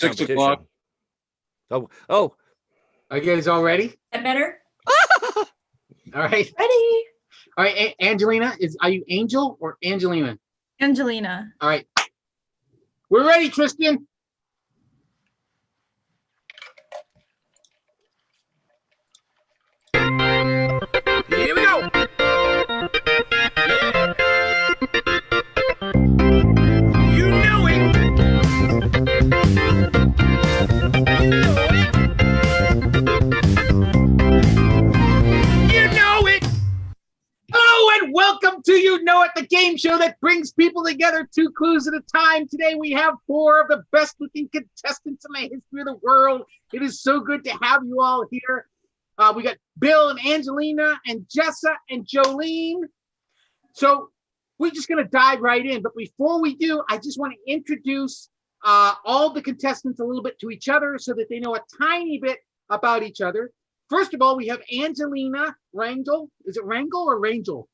6:00. Oh. Are you guys all ready? That better? All right. Ready. All right, Angelina, are you Angel or Angelina? Angelina. All right. We're ready, Tristan. Here we go. You know it. You know it. Hello and welcome to You Know It, the game show that brings people together 2 clues at a time. Today we have 4 of the best looking contestants in the history of the world. It is so good to have you all here. We got Bill and Angelina and Jessa and Jolene. So we're just going to dive right in. But before we do, I just want to introduce all the contestants a little bit to each other so that they know a tiny bit about each other. First of all, we have Angelina Rangel. Is it Rangel or Rangel?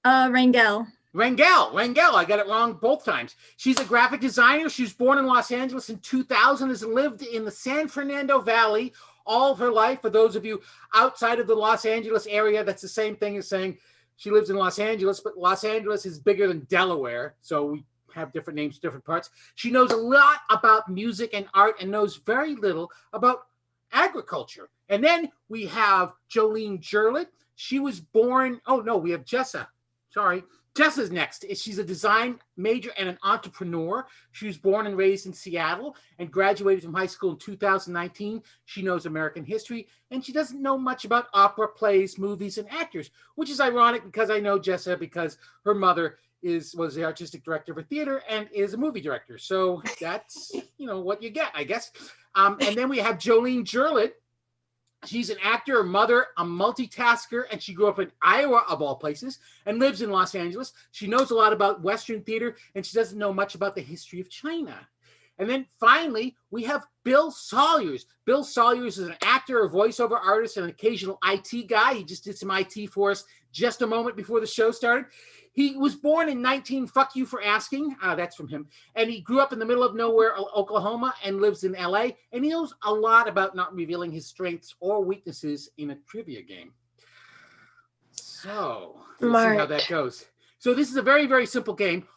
Rangel. Rangel. I got it wrong both times. She's a graphic designer. She was born in Los Angeles in 2000, has lived in the San Fernando Valley all of her life. For those of you outside of the Los Angeles area, that's the same thing as saying she lives in Los Angeles, but Los Angeles is bigger than Delaware. So we have different names, different parts. She knows a lot about music and art and knows very little about agriculture. And then we have Jolene Gerlad. She was born, we have Jessa. Sorry. Jessa's next. She's a design major and an entrepreneur. She was born and raised in Seattle and graduated from high school in 2019. She knows American history, and she doesn't know much about opera, plays, movies, and actors, which is ironic because I know Jessa because her mother was the artistic director of a theater and is a movie director. So that's, what you get, I guess. And then we have Jolene Gerlad. She's an actor, a mother, a multitasker, and she grew up in Iowa, of all places, and lives in Los Angeles. She knows a lot about Western theater, and she doesn't know much about the history of China. And then finally, we have Bill Salyers. Bill Salyers is an actor, a voiceover artist, and an occasional IT guy. He just did some IT for us just a moment before the show started. He was born in fuck you for asking. That's from him. And he grew up in the middle of nowhere, Oklahoma, and lives in LA. And he knows a lot about not revealing his strengths or weaknesses in a trivia game. So we'll see how that goes. So this is a very, very simple game.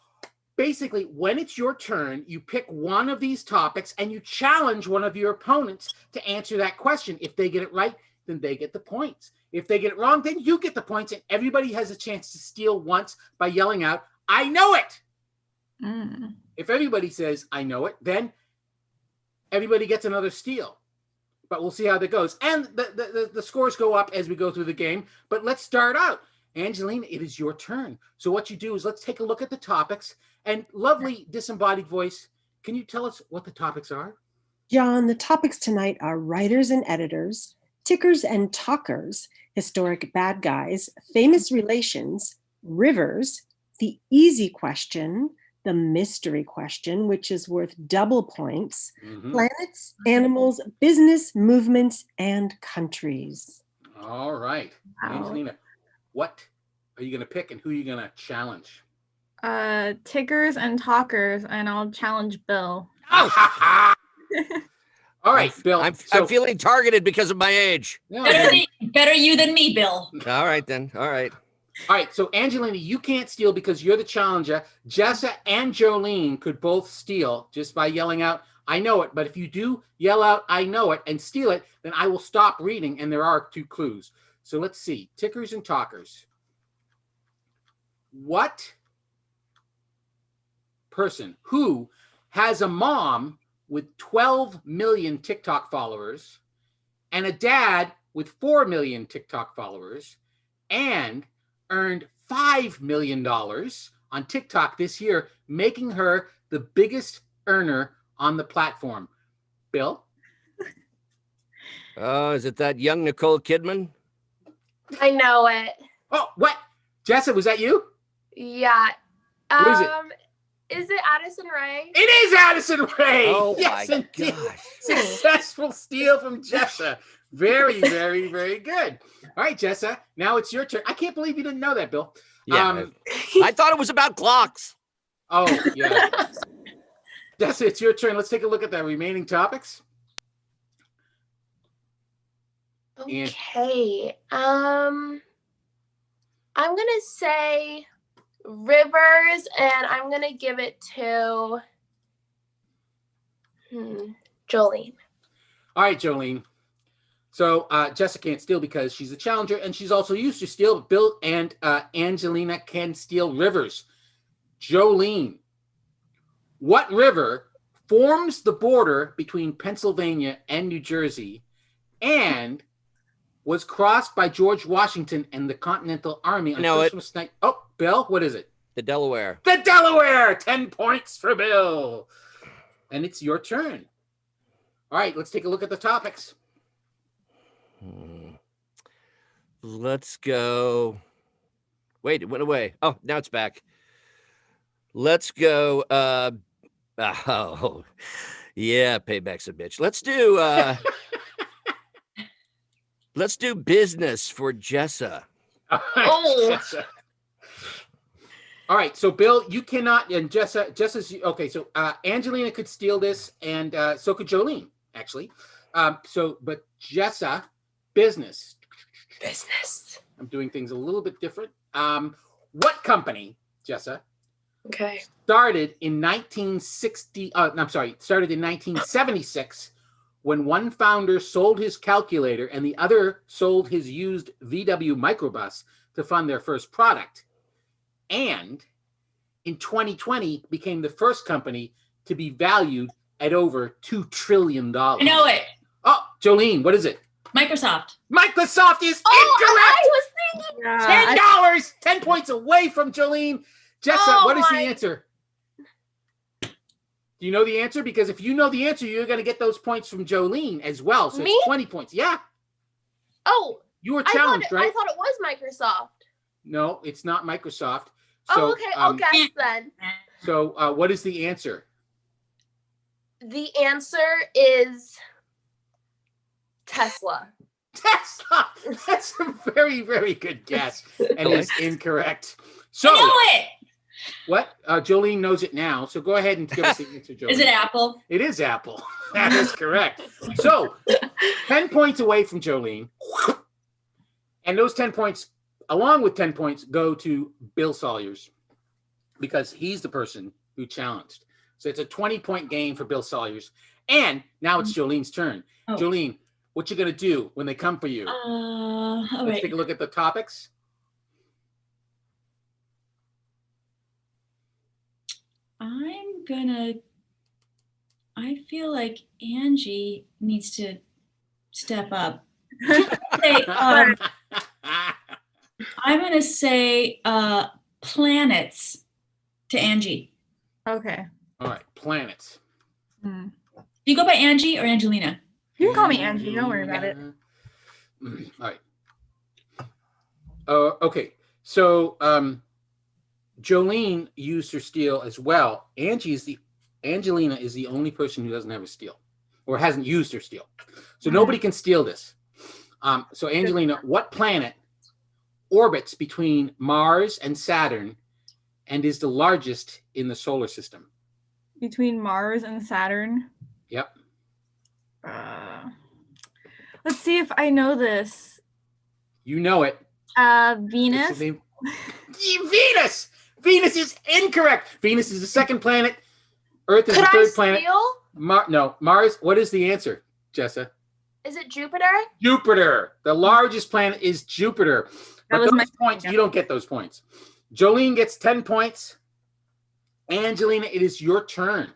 Basically, when it's your turn, you pick one of these topics and you challenge one of your opponents to answer that question. If they get it right, then they get the points. If they get it wrong, then you get the points, and everybody has a chance to steal once by yelling out, "I know it." If everybody says, "I know it," then everybody gets another steal. But we'll see how that goes. And the scores go up as we go through the game. But let's start out. Angelina, it is your turn. So what you do is let's take a look at the topics. And lovely disembodied voice, can you tell us what the topics are? John, the topics tonight are writers and editors, tickers and talkers, historic bad guys, famous relations, rivers, the easy question, the mystery question, which is worth double points, planets, animals, business, movements, and countries. All right. Wow. Angelina, what are you going to pick and who are you going to challenge? Tickers and talkers, and I'll challenge Bill. All right, Bill. I'm feeling targeted because of my age. Better you than me, Bill. All right, then. All right. All right, so Angelina, you can't steal because you're the challenger. Jessa and Jolene could both steal just by yelling out, "I know it." But if you do yell out, "I know it," and steal it, then I will stop reading, and there are 2 clues. So let's see. Tickers and talkers. What person who has a mom with 12 million TikTok followers and a dad with 4 million TikTok followers and earned $5 million on TikTok this year, making her the biggest earner on the platform? Bill? Is it that young Nicole Kidman? I know it. Oh, what? Jessa, was that you? Yeah. Who is it? Is it Addison Rae? It is Addison Rae. Oh, yes, my indeed. gosh. Successful steal from Jessa. Very, very, very good. All right, Jessa, now it's your turn. I can't believe you didn't know that, Bill. Yeah. I thought it was about clocks. Oh, yeah. Jessa, it's your turn. Let's take a look at the remaining topics. Okay. I'm gonna say rivers, and I'm gonna give it to Jolene. All right, Jolene. So Jessa can't steal because she's a challenger, and she's also used to steal. Bill and Angelina can steal rivers. Jolene, what river forms the border between Pennsylvania and New Jersey and was crossed by George Washington and the Continental Army on Christmas night? Oh, Bill, what is it? The Delaware. The Delaware! 10 points for Bill. And it's your turn. All right, let's take a look at the topics. Let's go. Wait, it went away. Oh, now it's back. Let's go. Oh, yeah, payback's a bitch. Let's do business for Jessa. All right, Jessa. All right, so Bill, you cannot, and Jessa's okay. So Angelina could steal this, and so could Jolene, actually. But Jessa, business. I'm doing things a little bit different. What company, Jessa? Okay. Started in 1976 when one founder sold his calculator and the other sold his used VW microbus to fund their first product. And in 2020 became the first company to be valued at over $2 trillion. I know it. Oh, Jolene, what is it? Microsoft. Microsoft is incorrect. I was thinking. Yeah, $10, 10 points away from Jolene. Jessa, what is the answer? Do you know the answer? Because if you know the answer, you're going to get those points from Jolene as well. So Me? it's 20 points. Yeah. Oh, You were challenged, I right? thought it was Microsoft. No, it's not Microsoft. So, Okay, I'll guess then. So what is the answer? The answer is Tesla. Tesla. That's a very, very good guess. And it's incorrect. So I know it. what? Jolene knows it now. So go ahead and give us the answer, Jolene. Is it Apple? It is Apple. That is correct. So 10 points away from Jolene. And those 10 points, along with 10 points, go to Bill Sawyers because he's the person who challenged. So it's a 20-point game for Bill Sawyers. And now it's Jolene's turn. Oh. Jolene, what you going to do when they come for you? All Let's right. take a look at the topics. I feel like Angie needs to step up. I'm going to say planets to Angie. Okay. All right, planets. Hmm. Do you go by Angie or Angelina? You can call me Angie. Don't worry about it. All right. Okay. So Jolene used her steal as well. Angelina is the only person who doesn't have a steal or hasn't used her steal. So nobody can steal this. So Angelina, what planet orbits between Mars and Saturn and is the largest in the solar system? Between Mars and Saturn. Yep. Let's see if I know this. You know it. Venus. What's the name? Venus! Venus is incorrect. Venus is the second planet. Earth is Could the I third planet. steal? No, Mars. What is the answer, Jessa? Is it Jupiter? Jupiter. The largest planet is Jupiter. That But was those my- points, you don't get those points. Jolene gets 10 points. Angelina, it is your turn.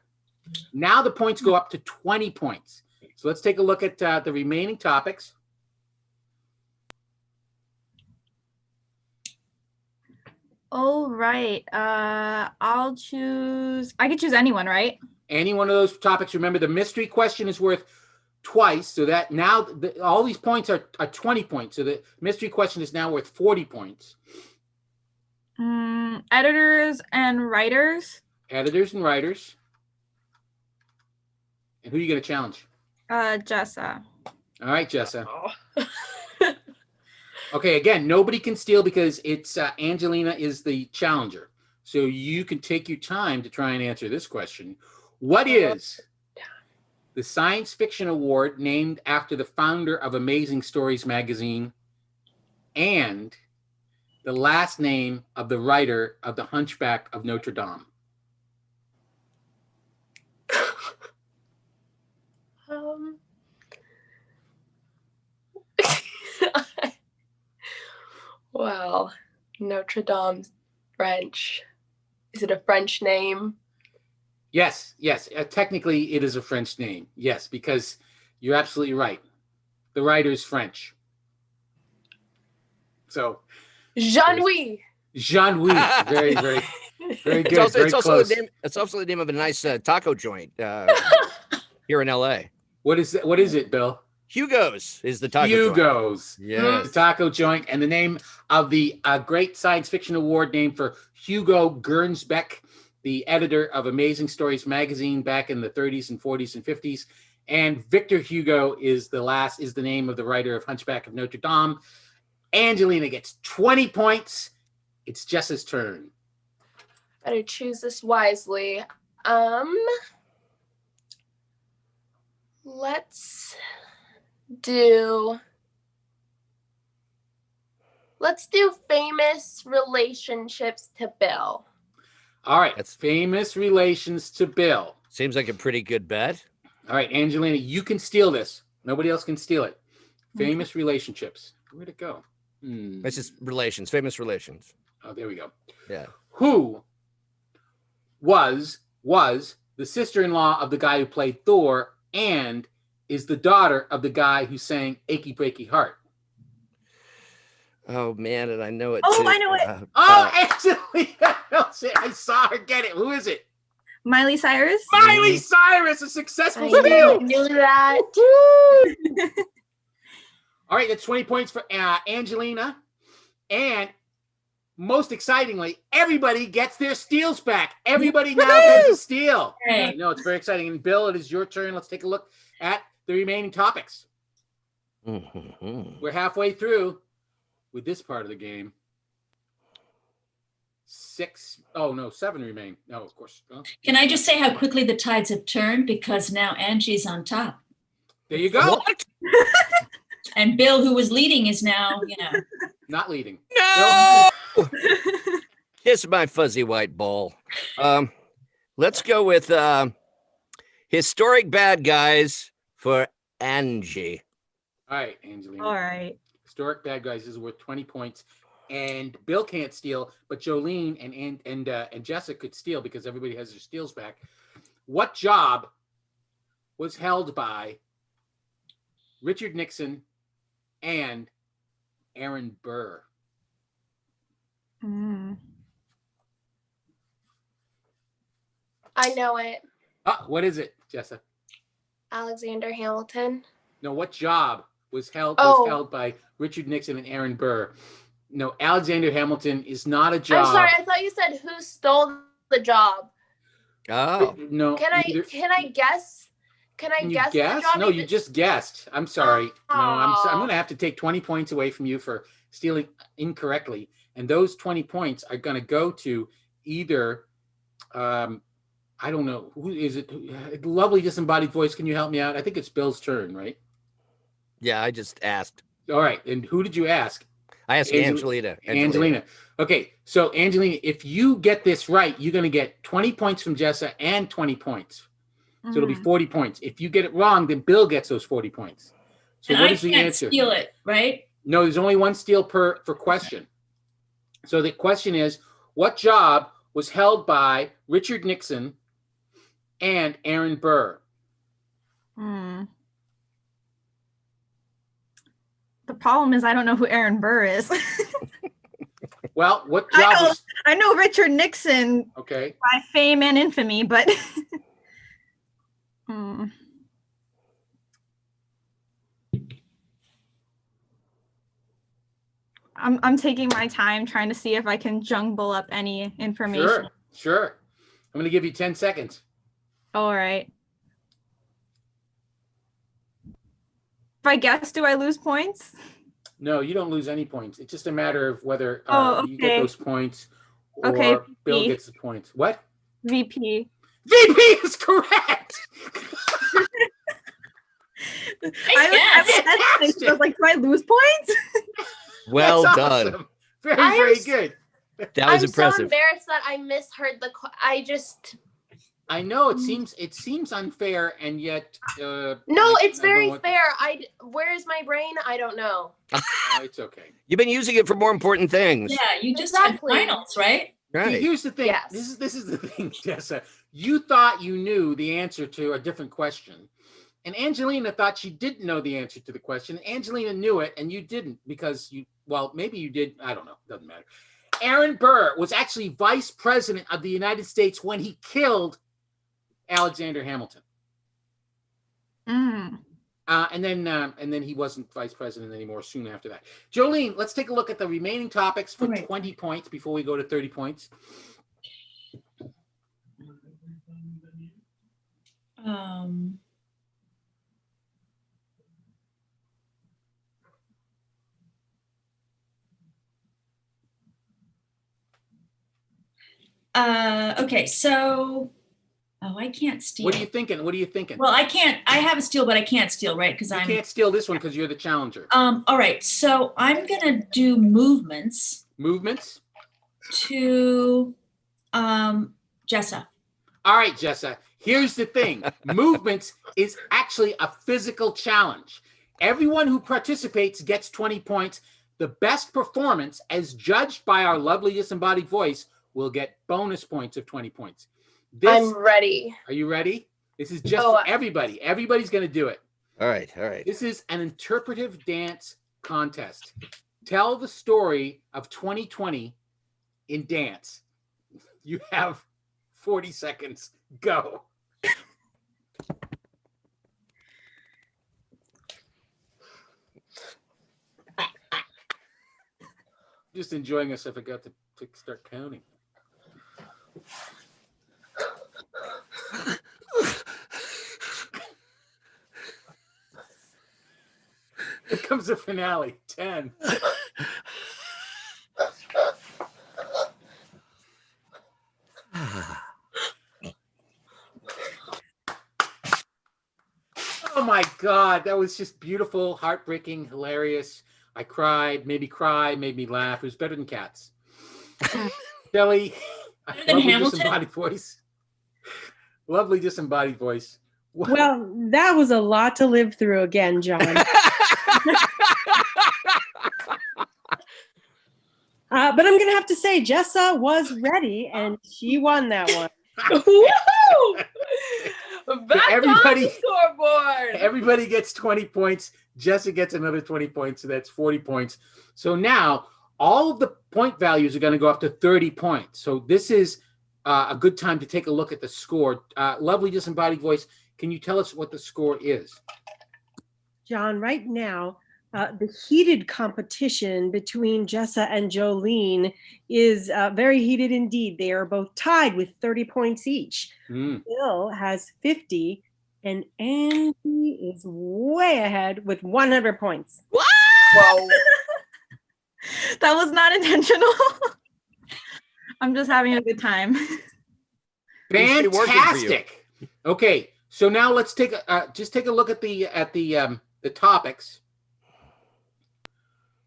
Now the points go up to 20 points. So let's take a look at the remaining topics. All right. I'll choose. I could choose anyone, right? Any one of those topics. Remember, the mystery question is worth twice. So that now all these points are 20 points. So the mystery question is now worth 40 points. Editors and writers. Editors and writers. And who are you going to challenge? Jessa. All right, Jessa. Okay, again, nobody can steal because it's Angelina is the challenger. So you can take your time to try and answer this question. What is the science fiction award named after the founder of Amazing Stories magazine and the last name of the writer of The Hunchback of Notre Dame? Wow. Notre Dame, French. Is it a French name? Yes. Technically, it is a French name. Yes, because you're absolutely right. The writer is French. So, Jean-Louis. Jean-Louis. Very, very, very good. It's also the name of a nice taco joint here in LA. What is it, Bill? Hugo's is the taco Hugo's. joint. Yes. The taco joint, and the name of the great science fiction award named for Hugo Gernsback, the editor of Amazing Stories magazine back in the 30s and 40s and 50s. And Victor Hugo is the name of the writer of Hunchback of Notre Dame. Angelina gets 20 points. It's Jessa's turn. Better choose this wisely. Let's do famous relationships to Bill. All right. That's famous relations to Bill. Seems like a pretty good bet. All right, Angelina, you can steal this. Nobody else can steal it. Famous relationships. Where'd it go? It's just relations, famous relations. Oh, there we go. Yeah. Who was the sister-in-law of the guy who played Thor and is the daughter of the guy who sang Achy Breaky Heart? Oh, man, and I know it Oh, too. I know it. Angelina knows it. I saw her get it. Who is it? Miley Cyrus. Miley Cyrus, a successful I steal. knew that. All right, that's 20 points for Angelina. And most excitingly, everybody gets their steals back. Everybody now has a steal. Hey. No, it's very exciting. And Bill, it is your turn. Let's take a look at the remaining topics. We're halfway through with this part of the game. 7 remain. No, of course. Oh. Can I just say how quickly the tides have turned, because now Angie's on top. There you go. What? And Bill, who was leading, is now, Not leading. No! Kiss my fuzzy white ball. Let's go with historic bad guys for Angie. All right, Angelina. All right. Historic bad guys is worth 20 points. And Bill can't steal, but Jolene and Jessica could steal because everybody has their steals back. What job was held by Richard Nixon and Aaron Burr? I know it. What is it, Jessica? Alexander Hamilton. No, what job was held by Richard Nixon and Aaron Burr? No, Alexander Hamilton is not a job. I'm sorry, I thought you said who stole the job. Oh. No. Can I guess? Can I guess? Guess? The job? No, you just guessed. I'm sorry. No, I'm going to have to take 20 points away from you for stealing incorrectly. And those 20 points are going to go to either, I don't know, who is it? Lovely disembodied voice. Can you help me out? I think it's Bill's turn, right? Yeah, I just asked. All right. And who did you ask? I asked Angelina. Okay. So, Angelina, if you get this right, you're going to get 20 points from Jessa and 20 points. So it'll be 40 points. If you get it wrong, then Bill gets those 40 points. So and what I is the can't answer? steal it, right? No, there's only one steal per question. So the question is, what job was held by Richard Nixon and Aaron Burr? The problem is I don't know who Aaron Burr is. Well, what job I know Richard Nixon okay. by fame and infamy, but I'm taking my time trying to see if I can jumble up any information. Sure. I'm going to give you 10 seconds. All right. If I guess, do I lose points? No, you don't lose any points. It's just a matter of whether you get those points or Bill gets the points. What? VP. VP is correct. I was like, do I lose points? Well That's done. awesome. Very, I am very s- good. That was I'm impressive. so embarrassed that I misheard I know it seems unfair, and yet No, I it's don't very want- fair. Where is my brain? I don't know. It's okay. You've been using it for more important things. Yeah, you just Exactly. had finals, right? See, Right. here's the thing. Yes. This is the thing, Jessa. You thought you knew the answer to a different question, and Angelina thought she didn't know the answer to the question. Angelina knew it, and you didn't because maybe you did. I don't know. Doesn't matter. Aaron Burr was actually vice president of the United States when he killed Alexander Hamilton. Mm. And then he wasn't vice president anymore soon after that. Jolene, let's take a look at the remaining topics for All right. 20 points before we go to 30 points. Okay, so I can't steal. What are you thinking? Well, I can't. I have a steal, but I can't steal, right? Because You I'm. can't steal this one because you're the challenger. All right, so I'm gonna do movements Movements. to Jessa. All right, Jessa. Here's the thing. Movements is actually a physical challenge. Everyone who participates gets 20 points. The best performance, as judged by our lovely disembodied voice, will get bonus points of 20 points. I'm ready. Are you ready? This is just for everybody. Everybody's going to do it. All right. All right. This is an interpretive dance contest. Tell the story of 2020 in dance. You have 40 seconds. Go. Just enjoying us if I got to start counting. Here comes the finale. 10. Oh my God, that was just beautiful, heartbreaking, hilarious. I cried, made me laugh. It was better than Cats. Kelly, than lovely Hamilton? disembodied voice. Lovely disembodied voice. Well, that was a lot to live through again, John. But I'm going to have to say, Jessa was ready, and she won that one. Woohoo! Back Everybody- on the scoreboard. Everybody gets 20 points. Jessa gets another 20 points, so that's 40 points. So now all of the point values are going to go up to 30 points. So this is a good time to take a look at the score. Lovely disembodied voice, can you tell us what the score is? John, right now, the heated competition between Jessa and Jolene is very heated indeed. They are both tied with 30 points each. Bill has 50, and Andy is way ahead with 100 points. Whoa. That was not intentional. I'm just having a good time. Fantastic. Okay, so now let's take a look at the topics.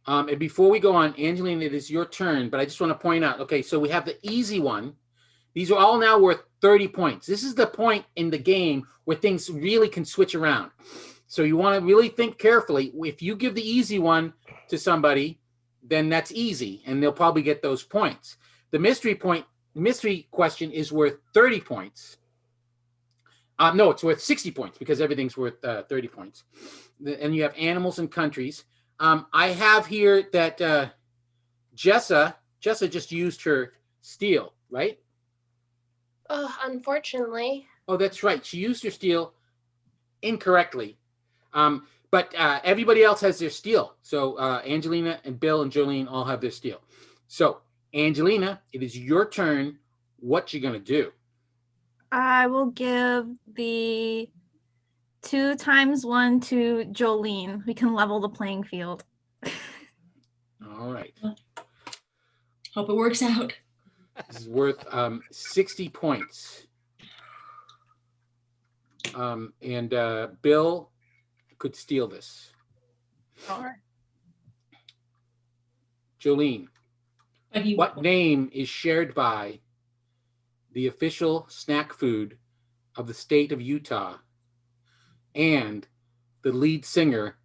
And before we go on, Angelina, it is your turn, but I just want to point out, okay, so we have the easy one. These are all now worth 30 points. This is the point in the game where things really can switch around. So you want to really think carefully. If you give the easy one to somebody, then that's easy, and they'll probably get those points. The mystery question is worth 30 points. No, it's worth 60 points because everything's worth 30 points. And you have animals and countries. I have here that Jessa just used her steal, right? Unfortunately. Oh, that's right. She used her steal incorrectly. But everybody else has their steal. So Angelina and Bill and Jolene all have their steal. So Angelina, it is your turn. What you gonna do? I will give the 2 times 1 to Jolene. We can level the playing field. All right. Hope it works out. This is worth 60 points. And Bill could steal this. All right. Jolene, But he what name is shared by the official snack food of the state of Utah and the lead singer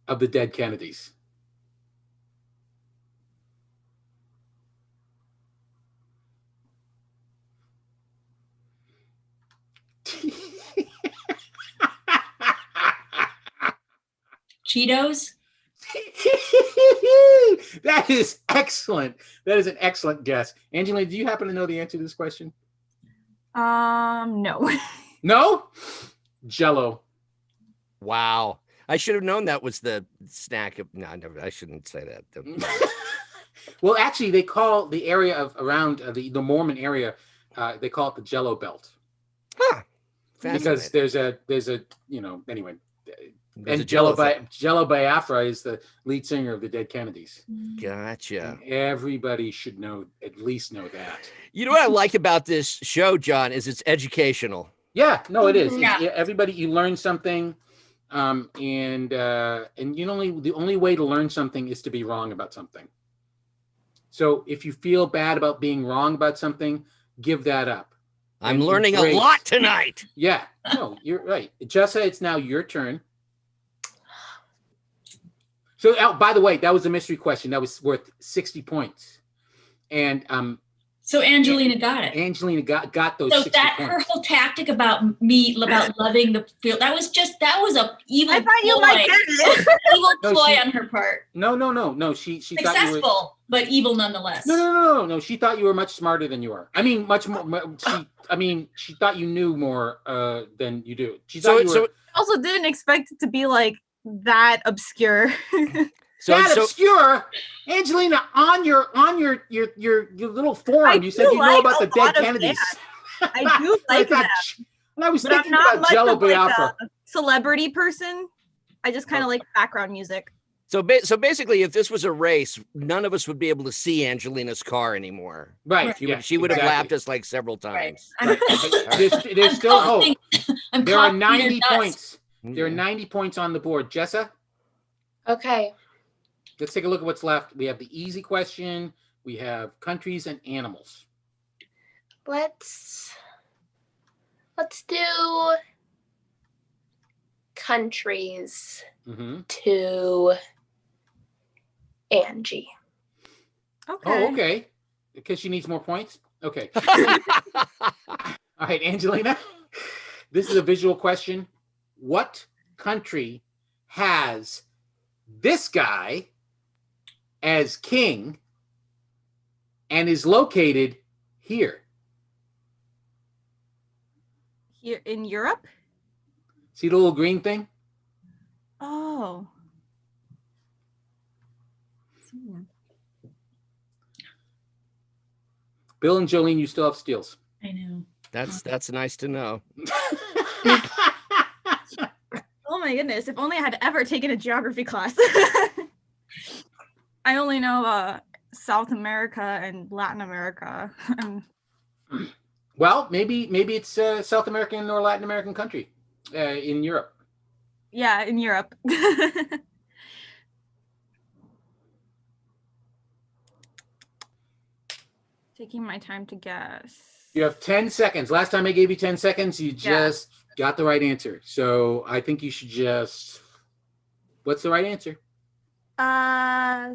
of the Dead Kennedys? Cheetos? That is excellent. That is an excellent guess. Angelina, do you happen to know the answer to this question? No. No? Jello. Wow. I should have known that was the snack. No, I shouldn't say that. Well, actually, they call the area of around the Mormon area, they call it the Jello Belt. Huh. Because there's a anyway. There's a And Jello Jello Biafra is the lead singer of the Dead Kennedys. Gotcha. And everybody should at least know that. You know what I like about this show, John, is it's educational. Yeah, no, it is. Yeah. Everybody, you learn something, and the only way to learn something is to be wrong about something. So if you feel bad about being wrong about something, give that up. I'm And learning embrace. a lot tonight. Yeah, no, you're right. Jessa, it's now your turn. So, by the way, that was a mystery question. That was worth 60 points. And So Angelina got it. Angelina got those So 60 that points. her whole tactic about loving the field, that was a evil I thought you might get it. evil No, ploy on her part. No. She thought you were. Successful, but evil nonetheless. No. She thought you were much smarter than you are. I mean, much more. She thought you knew more than you do. She thought you were Also didn't expect it to be like that obscure. obscure. Angelina, on your little forum, you said you know about the Dead Kennedys. I do like that. And I was But I'm thinking not about much Jello of like Biafra. a celebrity person. I just kind of like background music. So basically, if this was a race, none of us would be able to see Angelina's car anymore. Right. She would have laughed us like several times. Right. There's still hope. There are 90 points. There are Yeah. 90 points on the board. Jessa, Okay. let's take a look at what's left. We have the easy question. We have countries and animals. Let's do countries Mm-hmm. to Angie. Okay. Oh, okay. Because she needs more points? Okay. All right, Angelina. This is a visual question. What country has this guy as king and is located here? Here in Europe? See the little green thing? Oh. Bill and Jolene, you still have steals. I know. That's nice to know. Oh my goodness. If only I had ever taken a geography class. I only know South America and Latin America. Well, maybe it's South American or Latin American country in Europe. Yeah, in Europe. Taking my time to guess. You have 10 seconds. Last time I gave you 10 seconds, you just got the right answer. So I think you should just. What's the right answer?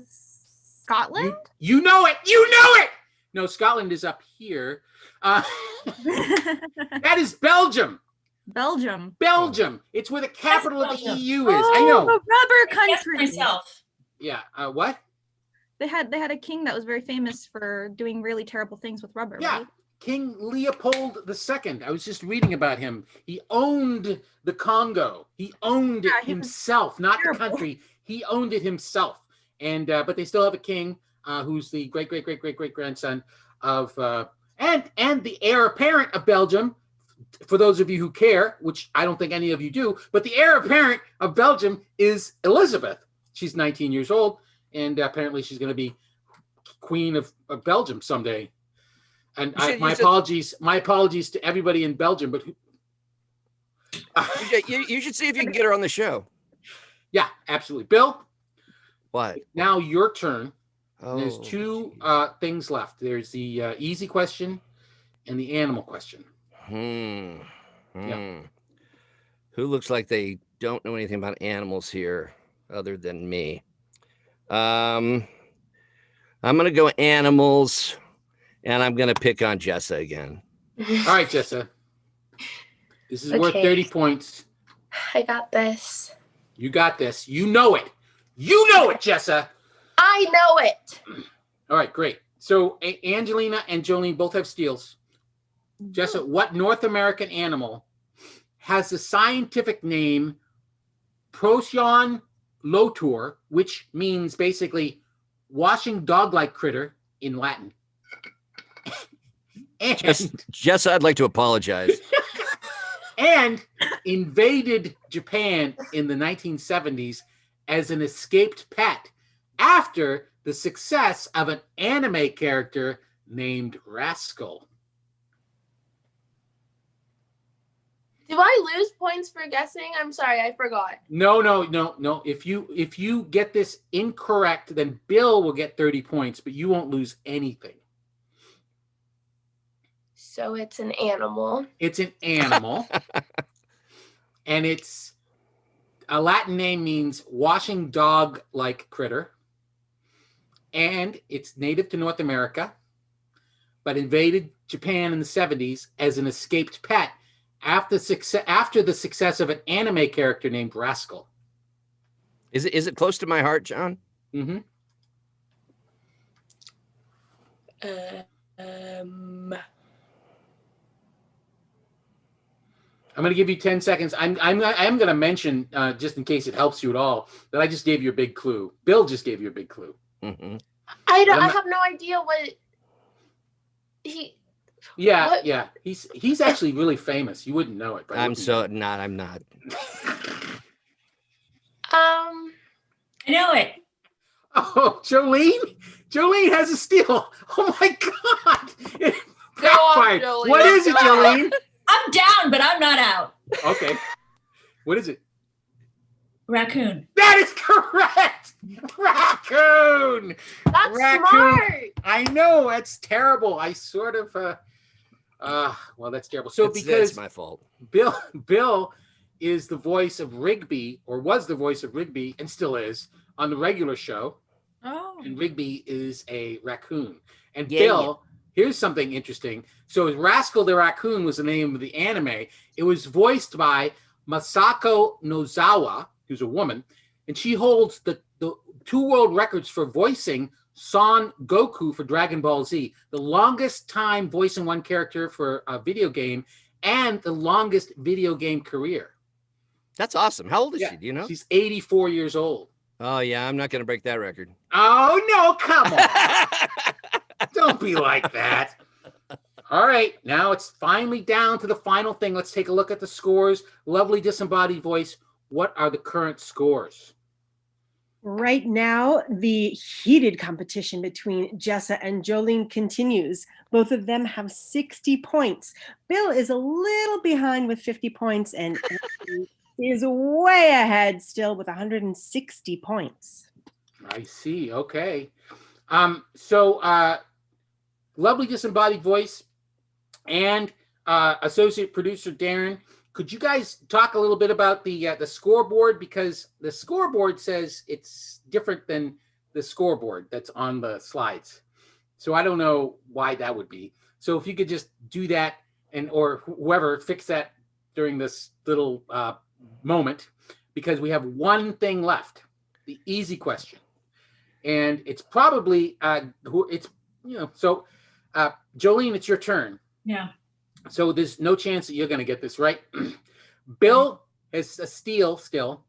Scotland? You know it. You know it. No, Scotland is up here. That is Belgium. Belgium. Belgium. It's where the capital of the Belgium. EU is. Oh, I know. the rubber I guessed country. myself. Yeah. What? They had a king that was very famous for doing really terrible things with rubber, Yeah. right? King Leopold II. I was just reading about him. He owned the Congo. He owned it he was himself, not the terrible. country. He owned it himself. And but they still have a king who's the great grandson of and the heir apparent of Belgium. For those of you who care, which I don't think any of you do, but the heir apparent of Belgium is Elizabeth. She's 19 years old, and apparently she's going to be queen of Belgium someday. And my apologies to everybody in Belgium, but You should see if you can get her on the show. Yeah, absolutely. Bill, What? now your turn. There's Oh, two geez. things left. There's the easy question and the animal question. Hmm. Yeah. Who looks like they don't know anything about animals here other than me? I'm gonna go animals, and I'm gonna pick on Jessa again. All right, Jessa. This is worth Okay. 30 points. I got this. You got this. You know it. You know it, Jessa. I know it. All right, great. So Angelina and Jolene both have steals. Jessa, what North American animal has the scientific name Procyon lotor, which means basically washing dog-like critter in Latin? And, Jessa, I'd like to apologize. and invaded Japan in the 1970s as an escaped pet after the success of an anime character named Rascal. Do I lose points for guessing? I'm sorry, I forgot. No. If you get this incorrect, then Bill will get 30 points, but you won't lose anything. So it's an animal. It's an animal. And it's a Latin name means washing dog like critter. And it's native to North America, but invaded Japan in the 70s as an escaped pet after the success of an anime character named Rascal. Is it close to my heart, John? Mm-hmm. I'm going to give you 10 seconds. I'm going to mention, just in case it helps you at all, that I just gave you a big clue. Bill just gave you a big clue. Mm-hmm. I have no idea what he. Yeah, what? yeah. He's actually really famous. You wouldn't know it. But I'm not. I'm not. I know it. Oh, Jolene? Jolene has a steal. Oh my God! It Go on, backfired. Jolene. What is it, Jolene? I'm down, but I'm not out. Okay. What is it? Raccoon. That is correct. Raccoon. That's Raccoon. smart. I know that's terrible. I sort of. Well, that's terrible. So It's my fault. Bill is the voice of Rigby, or was the voice of Rigby, and still is on the regular show. Oh. And Rigby is a raccoon. And Yeah, Bill, here's something interesting. So Rascal the Raccoon was the name of the anime. It was voiced by Masako Nozawa, who's a woman, and she holds the 2 world records for voicing Son Goku for Dragon Ball Z, the longest time voicing one character for a video game, and the longest video game career. That's awesome. How old is Yeah, she? Do you know? She's 84 years old. Oh yeah, I'm not going to break that record. Oh, no, come on. Don't be like that. All right, now it's finally down to the final thing. Let's take a look at the scores. Lovely disembodied voice. What are the current scores? Right now, the heated competition between Jessa and Jolene continues. Both of them have 60 points. Bill is a little behind with 50 points, and he is way ahead still with 160 points. I see. Okay. So lovely disembodied voice and associate producer Darren, could you guys talk a little bit about the scoreboard, because the scoreboard says it's different than the scoreboard that's on the slides. So I don't know why that would be. So if you could just do that, and or whoever fix that during this little moment, because we have one thing left, the easy question, and it's probably So Jolene, it's your turn. Yeah. So there's no chance that you're going to get this right. Bill has a steal still.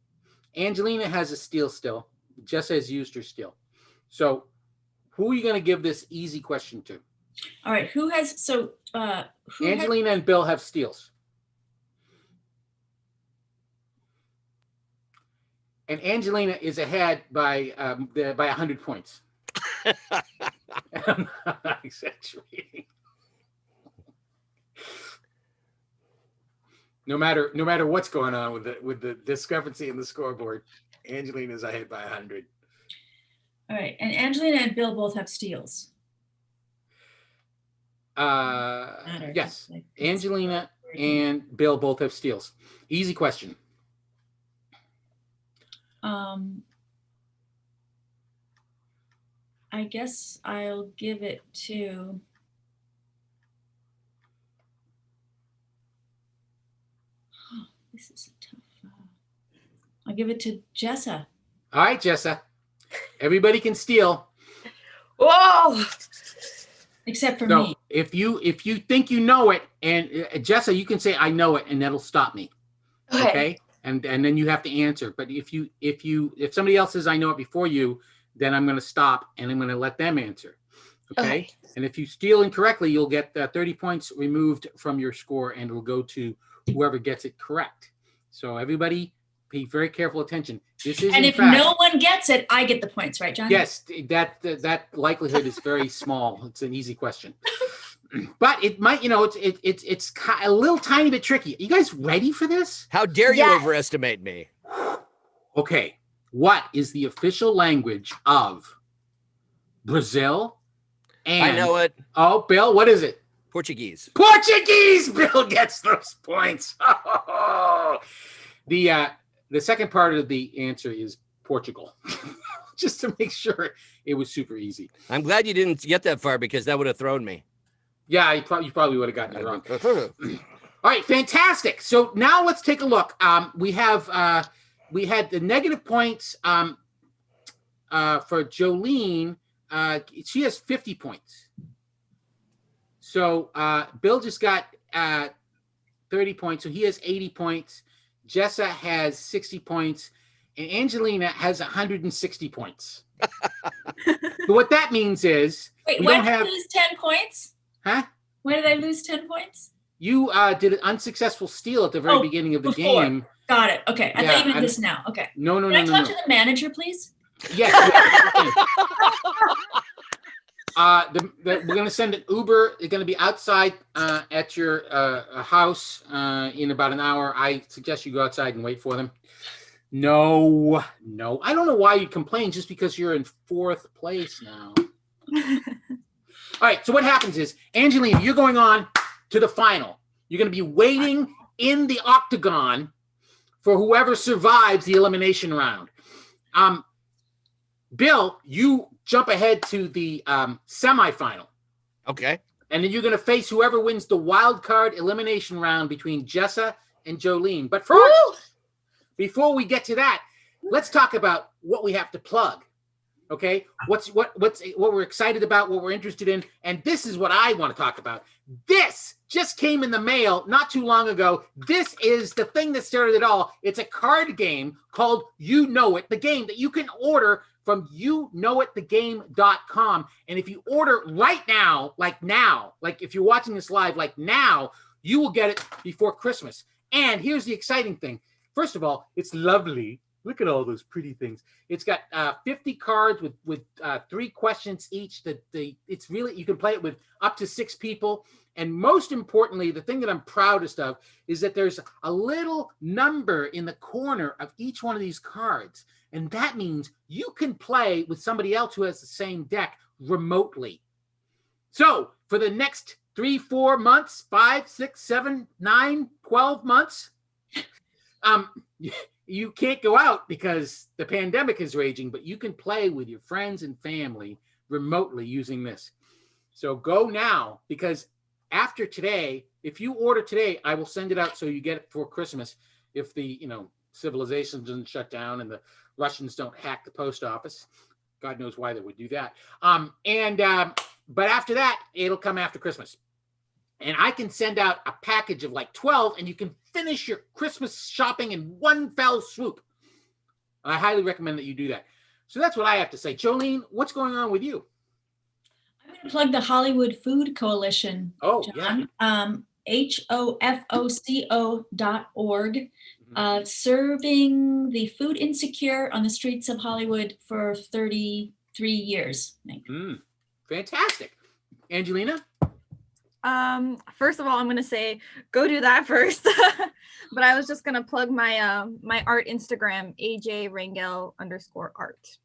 Angelina has a steal still. Jessa has used her steal. So who are you going to give this easy question to? All right. Angelina and Bill have steals. And Angelina is ahead by 100 points. I'm not exaggerating. No matter what's going on with the discrepancy in the scoreboard, Angelina's ahead by 100. All right, and Angelina and Bill both have steals. Yes, Like, Angelina and Bill both have steals. Easy question. I guess I'll give it to. Oh, this is a tough. I'll give it to Jessa. All right, Jessa. Everybody can steal. Whoa! Except for So me. if you think you know it, and Jessa, you can say I know it, and that'll stop me. Okay. And then you have to answer. But if somebody else says I know it before you, then I'm going to stop and I'm going to let them answer. Okay. And if you steal incorrectly, you'll get 30 points removed from your score, and it'll go to whoever gets it correct. So everybody, pay very careful attention. This is, And in if fact, no one gets it, I get the points, right, John? yes, that likelihood is very small. It's an easy question. But it might, it's a little tiny bit tricky. You guys ready for this? How dare you Yes. overestimate me? Okay. What is the official language of Brazil? And I know it. Oh, Bill, what is it? Portuguese. Portuguese. Bill gets those points. The second part of the answer is Portugal. Just to make sure it was super easy. I'm glad you didn't get that far because that would have thrown me. Yeah, you probably would have gotten it wrong. All right, fantastic. So now let's take a look. We had the negative points for Jolene. She has 50 points. So Bill just got 30 points, so he has 80 points. Jessa has 60 points, and Angelina has 160 points. So what that means is Wait, we why don't did have, I lose 10 points? huh? Why did I lose 10 points? You did an unsuccessful steal at the very beginning of the before. game. Got it. Okay. I Yeah, thought you meant this now. Okay. No. Can I talk to the manager, please? Yes. We're going to send an Uber. It's going to be outside at your house in about an hour. I suggest you go outside and wait for them. No. I don't know why you complain just because you're in fourth place now. All right. So what happens is, Angelina, you're going on to the final. You're going to be waiting in the octagon for whoever survives the elimination round. Bill, you jump ahead to the semifinal. Okay. And then you're going to face whoever wins the wild card elimination round between Jessa and Jolene. But first, before we get to that, let's talk about what we have to plug. Okay? What we're excited about, what we're interested in, and this is what I want to talk about. This just came in the mail not too long ago. This is the thing that started it all. It's a card game called You Know It, the game that you can order from youknowitthegame.com. And if you order right now, like if you're watching this live, like now, you will get it before Christmas. And here's the exciting thing. First of all, it's lovely. Look at all those pretty things. It's got 50 cards with 3 questions each. It's really, you can play it with up to 6 people. And most importantly, the thing that I'm proudest of is that there's a little number in the corner of each one of these cards. And that means you can play with somebody else who has the same deck remotely. So for the next 3, 4 months, 5, 6, 7, 9, 12 months, you can't go out because the pandemic is raging, but you can play with your friends and family remotely using this. So go now, because after today, if you order today, I will send it out so you get it for Christmas. If the civilization doesn't shut down and the Russians don't hack the post office, God knows why they would do that. But after that, it'll come after Christmas. And I can send out a package of like 12, and you can finish your Christmas shopping in one fell swoop. I highly recommend that you do that. So that's what I have to say. Jolene, what's going on with you? I'm going to plug the Hollywood Food Coalition. Oh, John. yeah. HOFOCO.org, serving the food insecure on the streets of Hollywood for 33 years. Fantastic. Angelina? First of all, I'm gonna say go do that first. But I was just gonna plug my my art Instagram, AJ Rangel _art.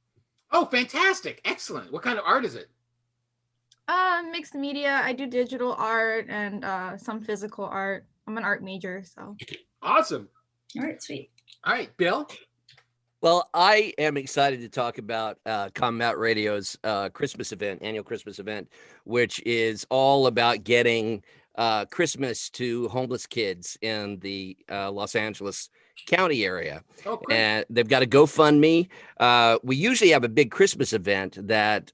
Oh, fantastic. Excellent. What kind of art is it? Mixed media. I do digital art and some physical art. I'm an art major, so. Awesome. All right, sweet. All right, Bill. Well, I am excited to talk about Combat Radio's Christmas event, annual Christmas event, which is all about getting Christmas to homeless kids in the Los Angeles County area. Oh, great. And they've got a GoFundMe. We usually have a big Christmas event that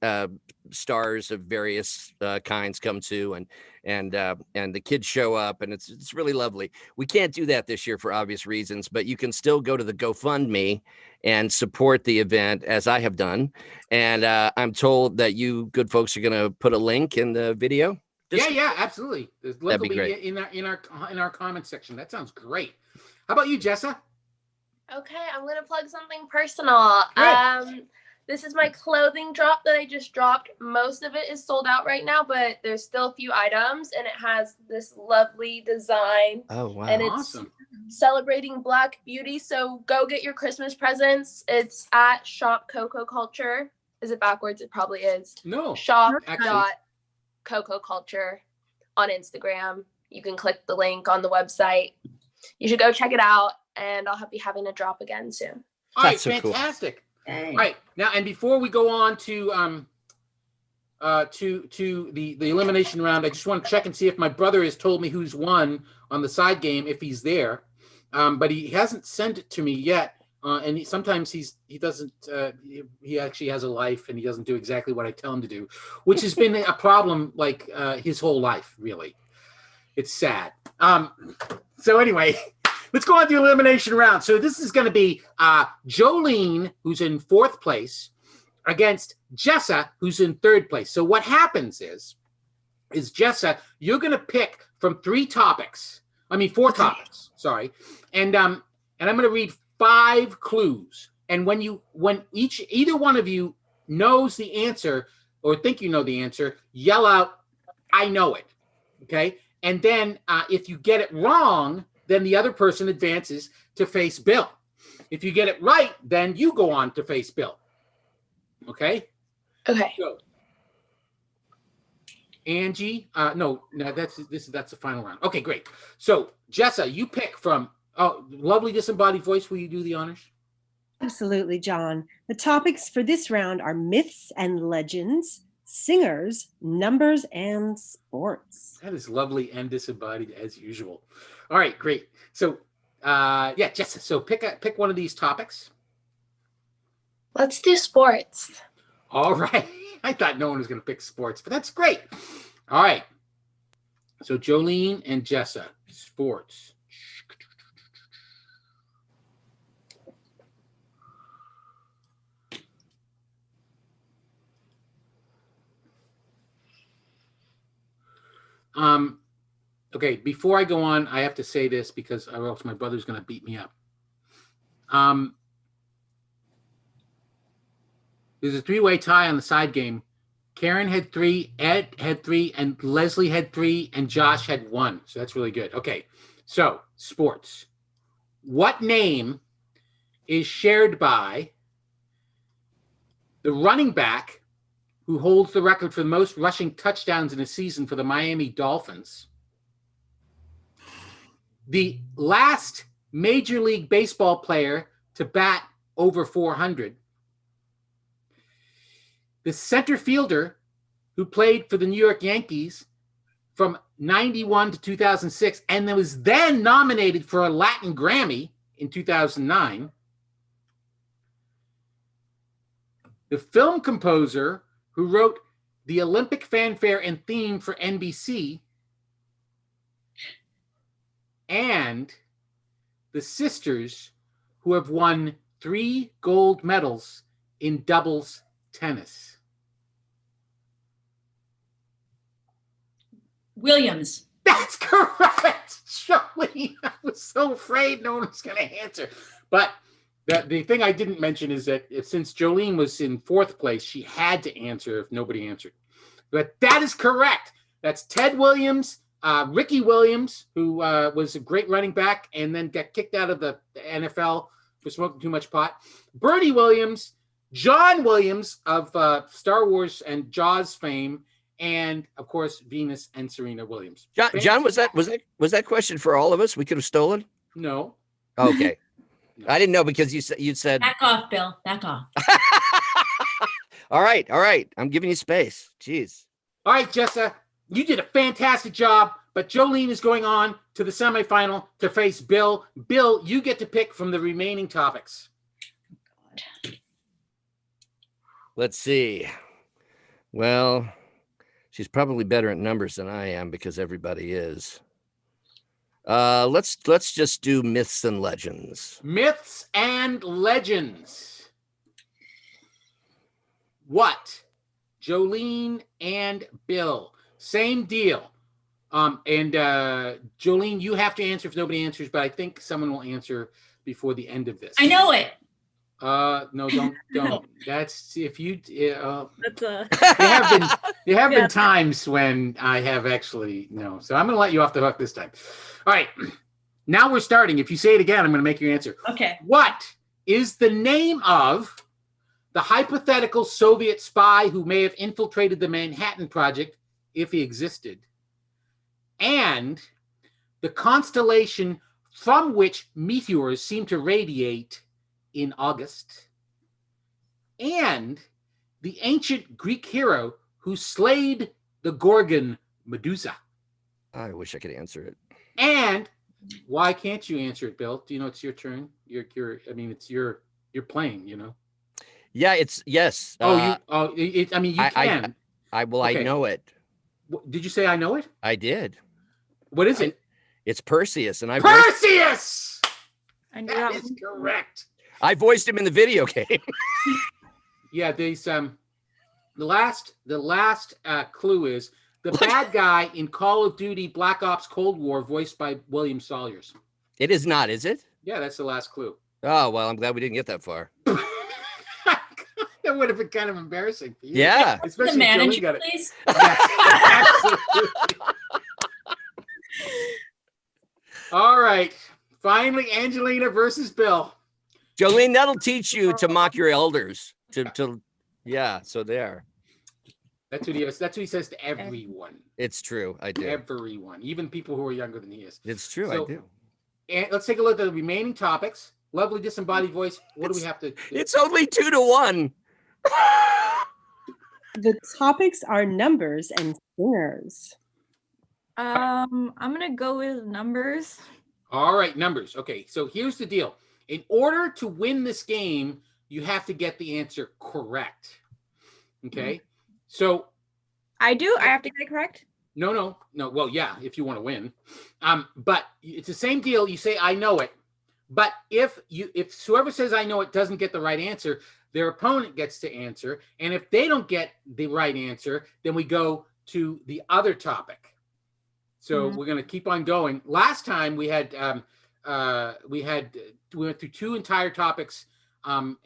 stars of various kinds come to, and the kids show up, and it's really lovely. We can't do that this year for obvious reasons, but you can still go to the GoFundMe and support the event, as I have done. And I'm told that you good folks are going to put a link in the video. Yeah, absolutely. The link will be in our comment section. That sounds great. How about you, Jessa? Okay, I'm gonna plug something personal. Good. This is my clothing drop that I just dropped. Most of it is sold out right now, but there's still a few items, and it has this lovely design. Oh, wow. And it's Awesome. celebrating Black beauty. So go get your Christmas presents. It's at Shop Cocoa Culture. Is it backwards? It probably is. No. Shop Actually. dot Cocoa Culture on Instagram. You can click the link on the website. You should go check it out, and I'll be having a drop again soon. All right, That's so cool. fantastic. Hey. All right, now and before we go on to the elimination round, I just want to check and see if my brother has told me who's won on the side game, if he's there, but he hasn't sent it to me yet. And sometimes he doesn't. He actually has a life, and he doesn't do exactly what I tell him to do, which has been a problem like his whole life. Really, it's sad. So anyway, let's go on to the elimination round. So this is going to be Jolene, who's in 4th place, against Jessa, who's in 3rd place. So what happens is Jessa, you're going to pick from 4 topics. Sorry, and I'm going to read 5 clues. And when either one of you knows the answer or think you know the answer, yell out, "I know it." Okay. And then if you get it wrong, then the other person advances to face Bill. If you get it right, then you go on to face Bill. Okay? Okay. So, Angie, no, that's the final round. Okay, great. So, Jessa, you pick from lovely disembodied voice. Will you do the honors? Absolutely, John. The topics for this round are myths and legends, singers, numbers, and sports. That is lovely and disembodied as usual. All right, great. So, Jessa, so pick one of these topics. Let's do sports. All right. I thought no one was going to pick sports, but that's great. All right. So, Jolene and Jessa, sports. Okay, before I go on, I have to say this because or else my brother's going to beat me up. There's a 3-way tie on the side game. Karen had 3, Ed had 3, and Leslie had 3, and Josh had 1. So that's really good. Okay, so sports. What name is shared by the running back who holds the record for the most rushing touchdowns in a season for the Miami Dolphins, the last Major League Baseball player to bat over 400, the center fielder who played for the New York Yankees from 91 to 2006 and was then nominated for a Latin Grammy in 2009, the film composer who wrote the Olympic fanfare and theme for NBC, and the sisters who have won 3 gold medals in doubles tennis. Williams. That's correct, Jolene. I was so afraid no one was going to answer. But the thing I didn't mention is that since Jolene was in 4th place, she had to answer if nobody answered. But that is correct. That's Ted Williams, Ricky Williams, who was a great running back and then got kicked out of the NFL for smoking too much pot. Bernie Williams, John Williams of Star Wars and Jaws fame, and of course Venus and Serena Williams. John, was that question for all of us? We could have stolen. No. Okay. No. I didn't know because you said. Back off, Bill. Back off. All right. I'm giving you space. Jeez. All right, Jessa, you did a fantastic job, but Jolene is going on to the semifinal to face Bill. Bill, you get to pick from the remaining topics. Let's see. Well, she's probably better at numbers than I am because everybody is. Let's just do myths and legends. Myths and legends. What? Jolene and Bill. Same deal. And Jolene, you have to answer if nobody answers, but I think someone will answer before the end of this. I know it. No, don't. That's if you. That's a There have Yeah. been times when I have actually no. So I'm going to let you off the hook this time. All right. Now we're starting. If you say it again, I'm going to make your answer. Okay. What is the name of the hypothetical Soviet spy who may have infiltrated the Manhattan Project, if he existed, and the constellation from which meteors seem to radiate in August, and the ancient Greek hero who slayed the Gorgon Medusa? I wish I could answer it. And why can't you answer it, Bill? Do you know it's your turn? You're playing, you know. Yeah, it's yes. You can. I Okay. know it. Did you say I know it? I did. What is it? It's Perseus, and Perseus! I knew That that is one. correct. I voiced him in the video game. Yeah, these the last clue is the bad guy in Call of Duty Black Ops Cold War, voiced by William Salyers. It is not, is it? Yeah, that's the last clue. Oh well, I'm glad we didn't get that far. That would have been kind of embarrassing for you. Yeah. The Especially if Jolene manager, got it. please. Yes, absolutely. All right. Finally, Angelina versus Bill. Jolene, that'll teach you to mock your elders. Yeah. So there. That's what he says to everyone. It's true. I do. Everyone, even people who are younger than he is. It's true. So- I do. And let's take a look at the remaining topics. Lovely disembodied voice. What do we have to do? It's only 2-1. The topics are numbers and singers. I'm gonna go with numbers. All right, numbers. Okay, so here's the deal. In order to win this game, you have to get the answer correct. Okay? So I have to get it correct. no. Well, yeah, if you want to win. But it's the same deal. You say I know it. But if whoever says I know it doesn't get the right answer, their opponent gets to answer. And if they don't get the right answer, then we go to the other topic. So we're going to keep on going. Last time we went through two entire topics, and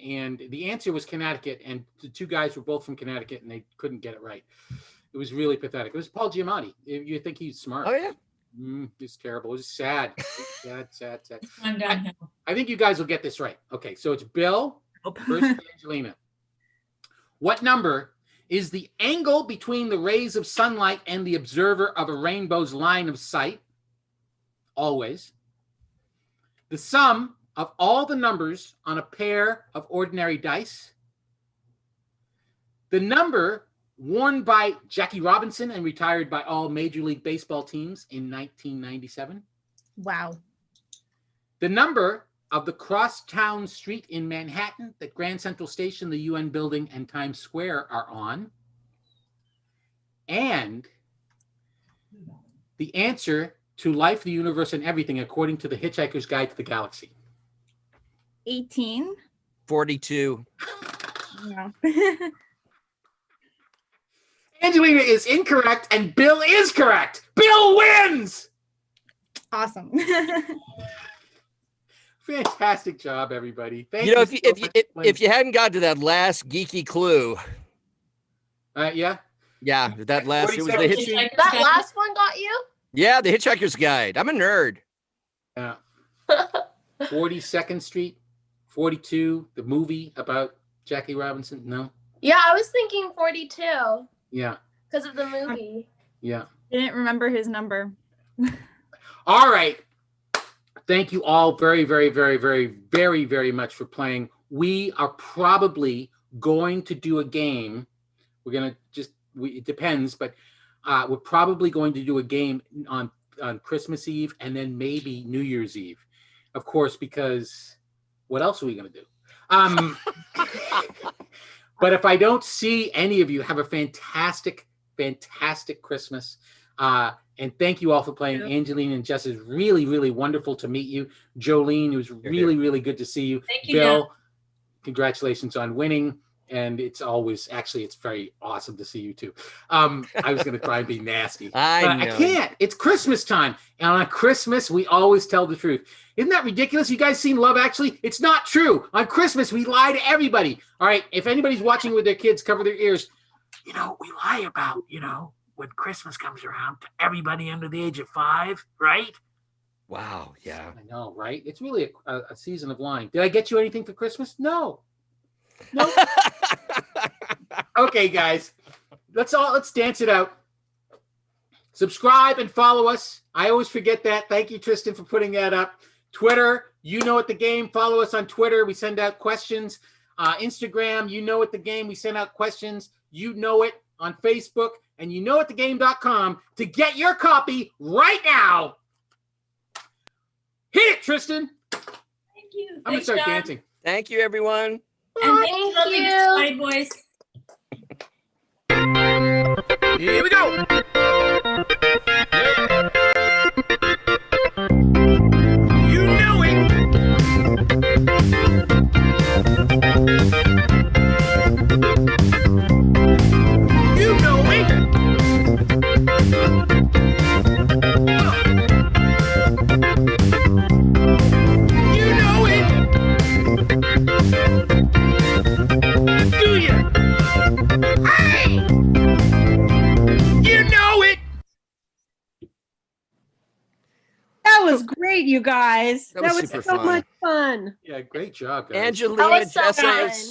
the answer was Connecticut, and the two guys were both from Connecticut, and they couldn't get it right. It was really pathetic. It was Paul Giamatti. You think he's smart? Oh yeah. It's terrible. It was sad. sad. I'm downhill. I think you guys will get this right. Okay, so it's Bill versus Angelina. What number is the angle between the rays of sunlight and the observer of a rainbow's line of sight? Always. The sum of all the numbers on a pair of ordinary dice. The number worn by Jackie Robinson and retired by all Major League Baseball teams in 1997. Wow. The number of the crosstown street in Manhattan that Grand Central Station, the UN building, and Times Square are on. And the answer to life, the universe, and everything according to the Hitchhiker's Guide to the Galaxy. 18. 42. Yeah. Angelina is incorrect and Bill is correct. Bill wins! Awesome. Fantastic job, everybody. Thank You know, so much for if playing. you hadn't got to that last geeky clue, Yeah. Yeah, that last, it was the 47. Hitchhiker's. Hitchhiker's That Guide. last one got you? Yeah, the Hitchhiker's Guide. I'm a nerd. Yeah. 42nd Street, 42, the movie about Jackie Robinson. No. Yeah, I was thinking 42 Yeah. because of the movie. Yeah. Didn't remember his number. All right. Thank you all very, very, very, very, very, very much for playing. We are probably going to do a game. We're going to it depends, but we're probably going to do a game on Christmas Eve and then maybe New Year's Eve. Of course, because what else are we going to do? But if I don't see any of you, have a fantastic, fantastic Christmas. And thank you all for playing. Yeah. Angelina and Jess, is really, really wonderful to meet you. Jolene, it was really, really good to see you. Thank you, Bill, congratulations on winning. And it's very awesome to see you too. I was going to try and be nasty. I know. can't. It's Christmas time. And on Christmas, we always tell the truth. Isn't that ridiculous? You guys seen Love Actually? It's not true. On Christmas, we lie to everybody. All right. If anybody's watching with their kids, cover their ears. We lie about, when Christmas comes around to everybody under the age of 5, right? Wow. Yeah. I know, right? It's really a season of lying. Did I get you anything for Christmas? No. Nope. Okay, guys. Let's dance it out. Subscribe and follow us. I always forget that. Thank you, Tristan, for putting that up. Twitter, you know at the game. Follow us on Twitter. We send out questions. Instagram, you know at the game. We send out questions. You know it on Facebook. And you know at thegame.com to get your copy right now. Hit it, Tristan. Thank you. I'm going to start dancing. Thank you, everyone. And thank you, lovely Side Boys. Here we go. You know it. You know it. You know it. Do ya? Hey! You know it. That was great, you guys. That was was super so fun. much fun. Yeah, great job, guys. Angelina, That was so Jessa, fun. it's